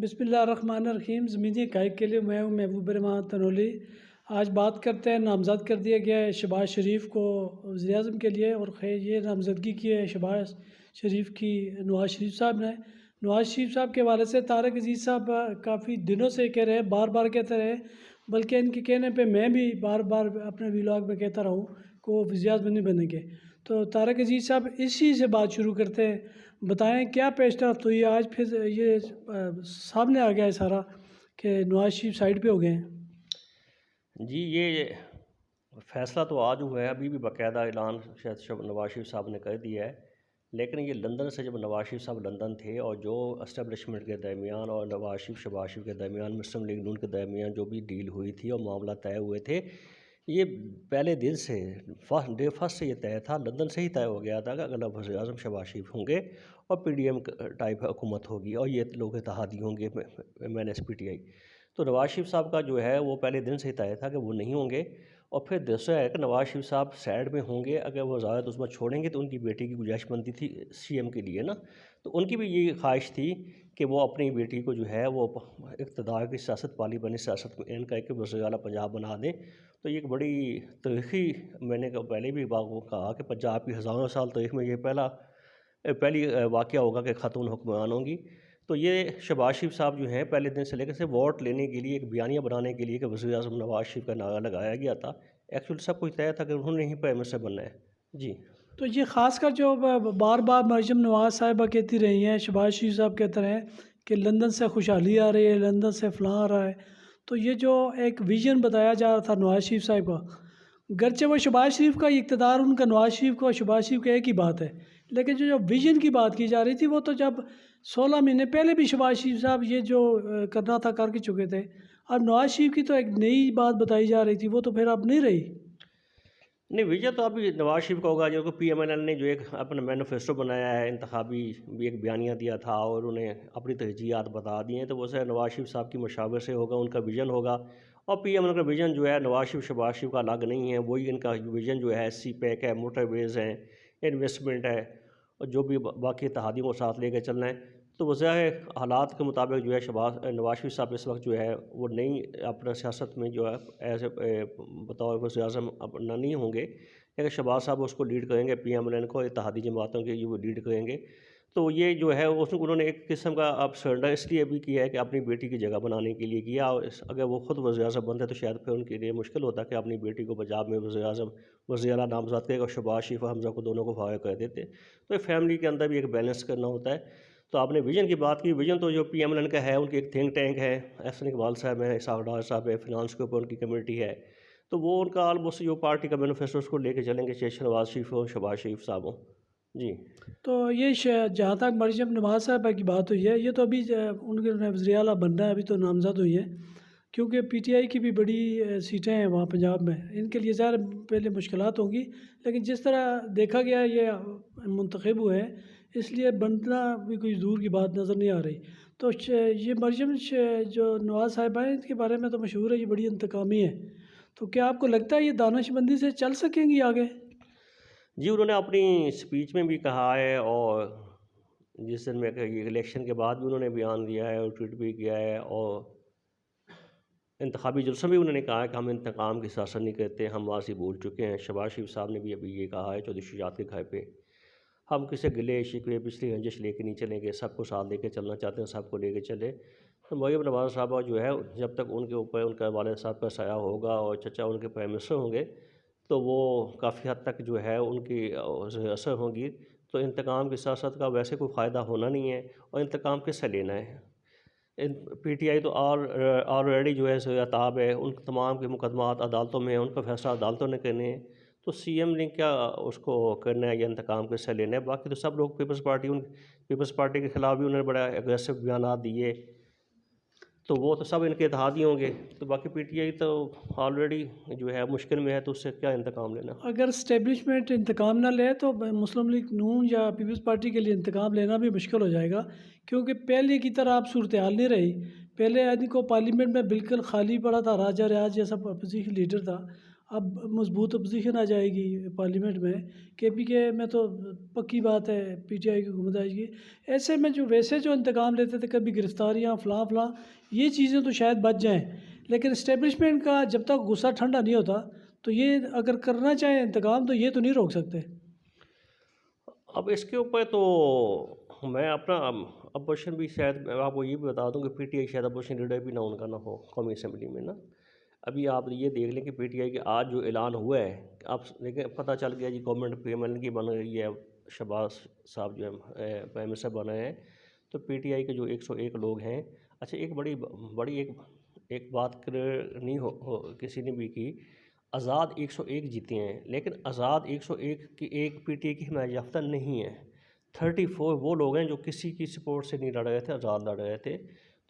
بسم اللہ الرحمن الرحیم. زمینی حقائق کے لیے میں ہوں محبوب رحمان تنولی. آج بات کرتے ہیں نامزد کر دیا گیا ہے شہباز شریف کو وزیر اعظم کے لیے، اور خیر یہ نامزدگی کی ہے شہباز شریف کی نواز شریف صاحب نے. نواز شریف صاحب کے حوالے سے طارق عزیز صاحب کافی دنوں سے کہہ رہے ہیں، بار بار کہتے رہے، بلکہ ان کے کہنے پہ میں بھی بار بار اپنے ویلاگ میں کہتا رہا ہوں کہ وہ وزیر اعظم نہیں بنیں گے. تو طارق عزیز صاحب اسی سے بات شروع کرتے ہیں. بتائیں کیا پیش رفت ہوئی آج؟ پھر یہ سامنے آ گیا ہے سارا کہ نواز شریف سائڈ پہ ہو گئے ہیں. جی یہ فیصلہ تو آج ہوا ہے، ابھی بھی باقاعدہ اعلان شاید نواز شریف صاحب نے کر دیا ہے، لیکن یہ لندن سے جب نواز شریف صاحب لندن تھے اور جو اسٹیبلشمنٹ کے درمیان اور نواز شریف شہباز شریف کے درمیان مسلم لیگ نون کے درمیان جو بھی ڈیل ہوئی تھی اور معاملہ طے ہوئے تھے، یہ پہلے دن سے ڈے فرسٹ سے یہ طے تھا، لندن سے ہی طے ہو گیا تھا کہ اگر وزیر اعظم شہباز شریف ہوں گے اور پی ڈی ایم ٹائپ حکومت ہوگی اور یہ لوگ اتحادی ہوں گے پی ٹی آئی. تو نواز شریف صاحب کا جو ہے وہ پہلے دن سے ہی طے تھا کہ وہ نہیں ہوں گے. اور پھر دوسرا ہے کہ نواز شریف صاحب سائڈ میں ہوں گے، اگر وہ زیادہ عظمت چھوڑیں گے تو ان کی بیٹی کی گنجائش بنتی تھی سی ایم کے لیے نا، تو ان کی بھی یہ خواہش تھی کہ وہ اپنی بیٹی کو جو ہے وہ اقتدار کی سیاست، پارلیمانی سیاست میں کر کے وزیر اعلیٰ پنجاب بنا دیں. تو یہ ایک بڑی تاریخی، میں نے پہلے بھی کہا کہ پنجاب کی ہزاروں سال تاریخ میں یہ پہلی واقعہ ہوگا کہ خاتون حکمران ہوں گی. تو یہ شہباز شریف صاحب جو ہیں پہلے دن سے لے کے صرف ووٹ لینے کے لیے، ایک بیانیہ بنانے کے لیے کہ وزیر اعظم نواز شریف کا نعرہ لگایا گیا تھا، ایکچولی سب کچھ طے تھا کہ انہوں نے ہی پرائم منسٹر بننا ہے. جی تو یہ خاص کر جو بار بار مریم نواز صاحبہ کہتی رہی ہیں، شہباز شریف صاحب کہتے رہے کہ لندن سے خوشحالی آ رہی ہے، لندن سے فلاں آ رہا ہے، تو یہ جو ایک ویژن بتایا جا رہا تھا نواز شریف صاحب کا، گرچہ وہ شہباز شریف کا اقتدار ان کا نواز شریف کو شہباز شریف کا ایک ہی بات ہے، لیکن جو ویژن کی بات کی جا رہی تھی وہ تو جب 16 مہینے پہلے بھی شہباز شریف صاحب یہ جو کرنا تھا کر کے چکے تھے. اب نواز شریف کی تو ایک نئی بات بتائی جا رہی تھی، وہ تو پھر اب نہیں رہی. نہیں، وجہ تو ابھی نواز شریف کا ہوگا، جو کہ پی ایم ایل این نے جو ایک اپنا مینیفیسٹو بنایا ہے انتخابی، بھی ایک بیانیہ دیا تھا اور انہیں اپنی ترجیحات بتا دی ہیں، تو وہ سے نواز شریف صاحب کی مشاورت سے ہوگا، ان کا ویژن ہوگا. اور پی ایم ایل کا ویژن جو ہے نواز شریف شہباز شریف کا الگ نہیں ہے، وہی ان کا ویژن جو ہے سی پیک ہے، موٹر ویز ہیں، انویسٹمنٹ ہے، اور جو بھی باقی اتحادیوں کو ساتھ لے کے چلنا ہے. تو وجہ حالات کے مطابق جو ہے نواز شریف صاحب اس وقت جو ہے وہ نئی اپنا سیاست میں جو ہے ایسے بطور وزیر اعظم اپنا نہیں ہوں گے، لیکن شہباز صاحب اس کو لیڈ کریں گے، پی ایم ایل این کو، اتحادی جماعتوں کے یہ وہ لیڈ کریں گے. تو یہ جو ہے انہوں نے ایک قسم کا اب سرنڈر اس لیے بھی کیا ہے کہ اپنی بیٹی کی جگہ بنانے کے لیے کیا، اور اگر وہ خود وزیر اعظم بنتے تو شاید پھر ان کے لیے مشکل ہوتا کہ اپنی بیٹی کو پنجاب میں وزیر اعلیٰ نامزد کرے اور شہباز شریف اور حمزہ کو دونوں کو فارغ کر دیتے. تو یہ فیملی کے اندر بھی ایک بیلنس کرنا ہوتا ہے. تو آپ نے ویژن کی بات کی، ویژن تو جو پی ایم ایل این کا ہے، ان کی ایک تھنک ٹینک ہے، احسن اقبال صاحب ہیں، اسحاق ڈار صاحب ہے، فنانس کے اوپر ان کی کمیٹی ہے، تو وہ ان کا آلموسٹ جو پارٹی کا مینیفیسٹو اس کو لے کے چلیں گے، چاہے نواز شریف ہو، شہباز شریف صاحب ہوں. جی تو یہ جہاں تک مریم نواز صاحبہ کی بات ہوئی ہے، یہ تو ابھی ان کے وزیر اعلیٰ بننا ہے، ابھی تو نامزد ہوئی ہے، کیونکہ پی ٹی آئی کی بھی بڑی سیٹیں ہیں وہاں پنجاب میں، ان کے لیے ظاہر پہلے مشکلات ہوں گی، لیکن جس طرح دیکھا گیا یہ منتخب ہوئے ہیں، اس لیے بننا بھی کوئی دور کی بات نظر نہیں آ رہی. تو یہ مریم جو نواز صاحبہ ہیں، ان کے بارے میں تو مشہور ہے یہ بڑی انتقامی ہے، تو کیا آپ کو لگتا ہے یہ دانش مندی سے چل سکیں گی آگے؟ جی انہوں نے اپنی اسپیچ میں بھی کہا ہے، اور جس دن میں الیکشن کے بعد بھی انہوں نے بیان دیا ہے اور ٹویٹ بھی کیا ہے، اور انتخابی جلسہ بھی انہوں نے کہا ہے کہ ہم انتقام کی سیاست نہیں کرتے، ہم ماضی بھول چکے ہیں. شہباز شریف صاحب نے بھی ابھی یہ کہا ہے چودھری شجاعت کے گھر پہ، ہم کسی گلے شکوے پچھلی رنجش لے کے نہیں چلیں گے، سب کو ساتھ لے کے چلنا چاہتے ہیں، سب کو لے کے چلے. تو مریم نواز صاحبہ جو ہے جب تک ان کے اوپر ان کا والد صاحب کا سایہ ہوگا اور چچا ان کے پرائم منسٹر ہوں گے تو وہ کافی حد تک جو ہے ان کی اثر ہوں گی. تو انتقام کی سیاست کا ویسے کوئی فائدہ ہونا نہیں ہے، اور انتقام کس سے لینا ہے؟ پی ٹی آئی تو آلریڈی جو ہے سیاتاب ہے، ان تمام کے مقدمات عدالتوں میں ہیں، ان کا فیصلہ عدالتوں نے کرنے ہیں. تو سی ایم نے کیا اس کو کرنا ہے، یہ انتقام کس سے لینا ہے؟ باقی تو سب لوگ پیپلز پارٹی کے خلاف بھی انہوں نے بڑا اگریسو بیانات دیے، تو وہ تو سب ان کے اتحادی ہوں گے. تو باقی پی ٹی آئی تو آلریڈی جو ہے مشکل میں ہے، تو اس سے کیا انتقام لینا؟ اگر اسٹیبلشمنٹ انتقام نہ لے تو مسلم لیگ نون یا پیپلز پارٹی کے لیے انتقام لینا بھی مشکل ہو جائے گا، کیونکہ پہلے کی طرح اب صورتحال نہیں رہی. پہلے آدمی کو پارلیمنٹ میں بالکل خالی پڑا تھا، راجہ ریاض جیسا اپوزیشن لیڈر تھا. اب مضبوط اپوزیشن آ جائے گی پارلیمنٹ میں، KPK میں تو پکی بات ہے PTI کی حکومت آئے گی۔ ایسے میں جو ویسے جو انتقام لیتے تھے، کبھی گرفتاریاں فلاں فلاں، یہ چیزیں تو شاید بچ جائیں، لیکن اسٹیبلشمنٹ کا جب تک غصہ ٹھنڈا نہیں ہوتا تو یہ اگر کرنا چاہیں انتقام تو یہ تو نہیں روک سکتے۔ اب اس کے اوپر تو میں اپنا اپوزیشن بھی شاید میں آپ کو یہ بھی بتا دوں کہ PTI شاید اپوزیشن لیڈر بھی نہ ان کا نہ ہو قومی اسمبلی میں نا۔ ابھی آپ یہ دیکھ لیں کہ PTI کے آج جو اعلان ہوا ہے، اب لیکن پتہ چل گیا جی گورنمنٹ PMLN کی بن رہی ہے، شہباز صاحب جو ہے پرائم منسٹر بنے ہیں، تو PTI کے جو 101 لوگ ہیں، اچھا ایک بڑی ایک بات کلیئر نہیں ہو کسی نے بھی کی، آزاد 101 جیتے ہیں، لیکن آزاد 101 کی ایک PTI کی حمایت یافتہ نہیں ہے۔ 34 وہ لوگ ہیں جو کسی کی سپورٹ سے نہیں لڑ رہے تھے، آزاد لڑ رہے تھے،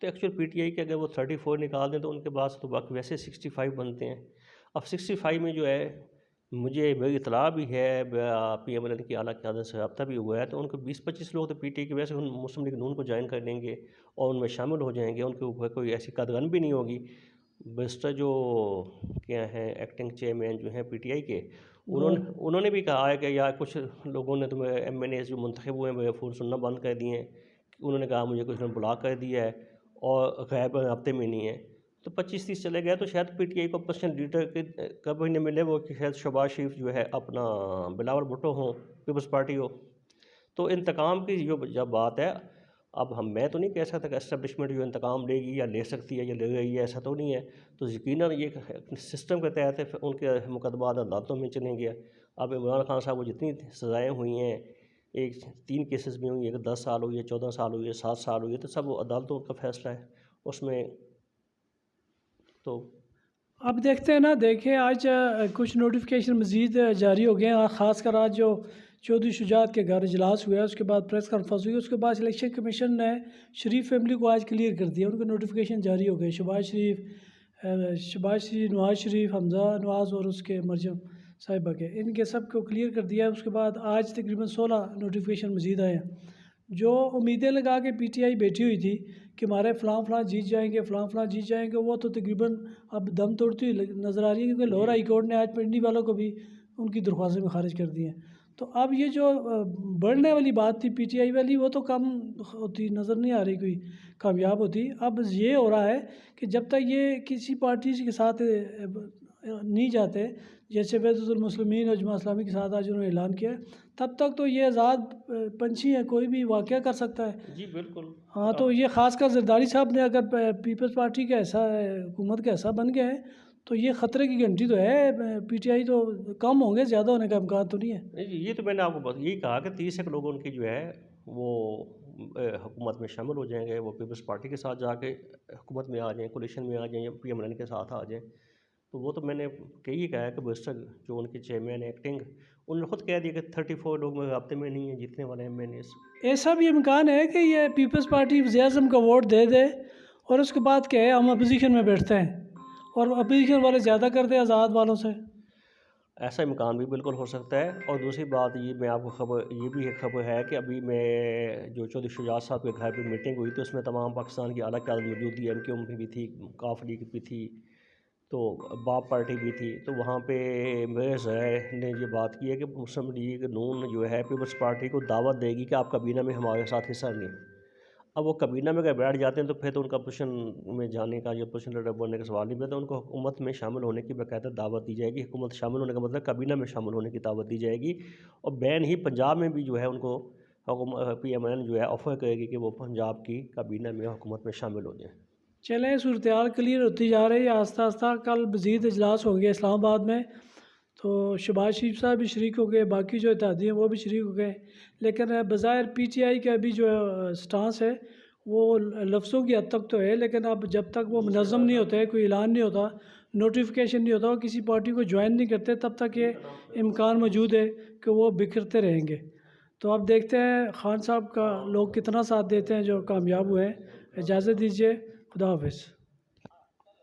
تو ایکچوئل PTI کے اگر وہ 34 نکال دیں تو ان کے بعد تو باقی ویسے 65 بنتے ہیں۔ اب 65 میں جو ہے میری اطلاع بھی ہے، PMLN کی اعلیٰ قیادت سے رابطہ بھی ہوا ہے، تو ان کو 20-25 لوگ تو PTI کے ویسے مسلم لیگ نون کو جوائن کر لیں گے اور ان میں شامل ہو جائیں گے، ان کے اوپر کوئی ایسی قدغن بھی نہیں ہوگی۔ بیسٹر جو کیا ہیں ایکٹنگ چیئرمین جو ہیں PTI کے، انہوں نے بھی کہا ہے کہ یا کچھ لوگوں نے تو MNAs جو منتخب ہوئے ہیں فون سننا بند کر دیے ہیں، انہوں نے کہا مجھے کچھ نے بلاک کر دیا ہے اور غیر رابطے میں نہیں ہے، تو 25-30 چلے گئے، تو شاید PTI کو اپوزیشن لیڈر کے کبھی نہیں ملے، وہ کہ شاید شہباز شریف جو ہے اپنا بلاول بھٹو ہوں، پیپلز پارٹی ہو۔ تو انتقام کی جو جب بات ہے، اب میں تو نہیں کہہ سکتا کہ اسٹیبلشمنٹ جو انتقام لے گی یا لے سکتی ہے یا لے رہی ہے، ایسا تو نہیں ہے، تو یقیناً یہ سسٹم کے تحت ان کے مقدمات عدالتوں میں چلیں گے۔ اب عمران خان صاحب کو جتنی سزائیں ہوئی ہیں، 3 کیسز میں ہوئی ہیں، 10 سال ہوئی ہے، 14 سال ہوئی ہے، 7 سال ہوئی ہے، تو سب عدالتوں کا فیصلہ ہے اس میں۔ تو اب دیکھتے ہیں نا، دیکھیں آج کچھ نوٹیفیکیشن مزید جاری ہو گئے ہیں، خاص کر آج جو چودھری شجاعت کے گھر اجلاس ہوا ہے، اس کے بعد پریس کانفرنس ہوئی، اس کے بعد الیکشن کمیشن نے شریف فیملی کو آج کلیئر کر دیا، ان کے نوٹیفیکیشن جاری ہو گئے، شہباز شریف، نواز شریف، حمزہ نواز اور اس کے مریم صاحبہ کے، ان کے سب کو کلیئر کر دیا ہے۔ اس کے بعد آج تقریباً 16 نوٹیفیکیشن مزید آئے ہیں۔ جو امیدیں لگا کے PTI بیٹھی ہوئی تھی کہ ہمارے فلاں فلاں جیت جائیں گے، فلاں فلاں جیت جائیں گے، وہ تو تقریباً اب دم توڑتی ہوئی نظر آ رہی ہے، کیونکہ لاہور ہائی کورٹ نے آج پنڈی والوں کو بھی ان کی درخواستیں میں خارج کر دی ہیں۔ تو اب یہ جو بڑھنے والی بات تھی PTI والی، وہ تو کم ہوتی نظر نہیں آ رہی، کوئی کامیاب ہوتی۔ اب یہ ہو رہا ہے کہ جب تک یہ کسی پارٹی کے ساتھ نہیں جاتے، جیسے وحدت المسلمین اور جماعت اسلامی کے ساتھ آج انہوں نے اعلان کیا، تب تک تو یہ آزاد پنچھی ہے، کوئی بھی واقعہ کر سکتا ہے۔ جی بالکل۔ ہاں، تو یہ خاص کر زرداری صاحب نے اگر پیپلز پارٹی کا ایسا حکومت کا ایسا بن گیا ہے تو یہ خطرے کی گھنٹی تو ہے، PTI تو کم ہوں گے، زیادہ ہونے کا امکان تو نہیں ہے۔ یہ تو میں نے آپ کو بس یہی کہا کہ 30 ایک لوگ ان کی جو ہے وہ حکومت میں شامل ہو جائیں گے، وہ پیپلز پارٹی کے ساتھ جا کے حکومت میں آ جائیں، کولیشن میں آ جائیں یا PMLN کے ساتھ آ جائیں، تو وہ تو میں نے یہی کہا ہے کہ بیسٹر جو ان کے چیئرمین ایکٹنگ، انہوں نے خود کہہ دیا کہ 34 لوگ میں رابطے میں نہیں ہیں جیتنے والے MNAs۔ ایسا بھی امکان ہے کہ یہ پیپلز پارٹی وزیر اعظم کا ووٹ دے دے اور اس کے بعد کہ ہم اپوزیشن میں بیٹھتے ہیں اور اپوزیشن والے زیادہ کرتے ہیں آزاد والوں سے۔ ایسا امکان بھی بالکل ہو سکتا ہے۔ اور دوسری بات یہ میں آپ کو یہ بھی ایک خبر ہے کہ ابھی میں جو چودھری شجاعت صاحب کے گھر پہ میٹنگ ہوئی تو اس میں تمام پاکستان کی اعلیٰ قیادت موجود تھی، MKM بھی تھی، کاف لیگ بھی تھی، تو باپ پارٹی بھی تھی، تو وہاں پہ میرے ذرائع نے یہ بات کی ہے کہ مسلم لیگ نون جو ہے پیپلز پارٹی کو دعوت دے گی کہ آپ کابینہ میں ہمارے ساتھ حصہ لیں۔ اب وہ کابینہ میں اگر بیٹھ جاتے ہیں تو پھر تو ان کا اپوزیشن میں جانے کا یا اپوزیشن لیڈر بننے کا سوال نہیں پیدا، ان کو حکومت میں شامل ہونے کی باقاعدہ دعوت دی جائے گی۔ حکومت شامل ہونے کا مطلب کابینہ میں شامل ہونے کی دعوت دی جائے گی، اور بین ہی پنجاب میں بھی جو ہے ان کو PMLN جو ہے آفر کرے گی کہ وہ پنجاب کی کابینہ میں حکومت میں شامل ہو جائیں۔ چلیں، صورتحال کلیئر ہوتی جا رہی ہے آہستہ آہستہ۔ کل مزید اجلاس ہو گیا اسلام آباد میں، تو شہباز شریف صاحب بھی شریک ہو گئے، باقی جو اتحادی ہیں وہ بھی شریک ہو گئے، لیکن بظاہر PTI کا ابھی جو سٹانس ہے وہ لفظوں کی حد تک تو ہے، لیکن اب جب تک وہ منظم نہیں ہوتے، کوئی اعلان نہیں ہوتا، نوٹیفیکیشن نہیں ہوتا، وہ کسی پارٹی کو جوائن نہیں کرتے، تب تک یہ امکان موجود ہے کہ وہ بکھرتے رہیں گے۔ تو اب دیکھتے ہیں خان صاحب کا لوگ کتنا ساتھ دیتے ہیں جو کامیاب ہوئے ہیں۔ اجازت دیجیے، خدا حافظ۔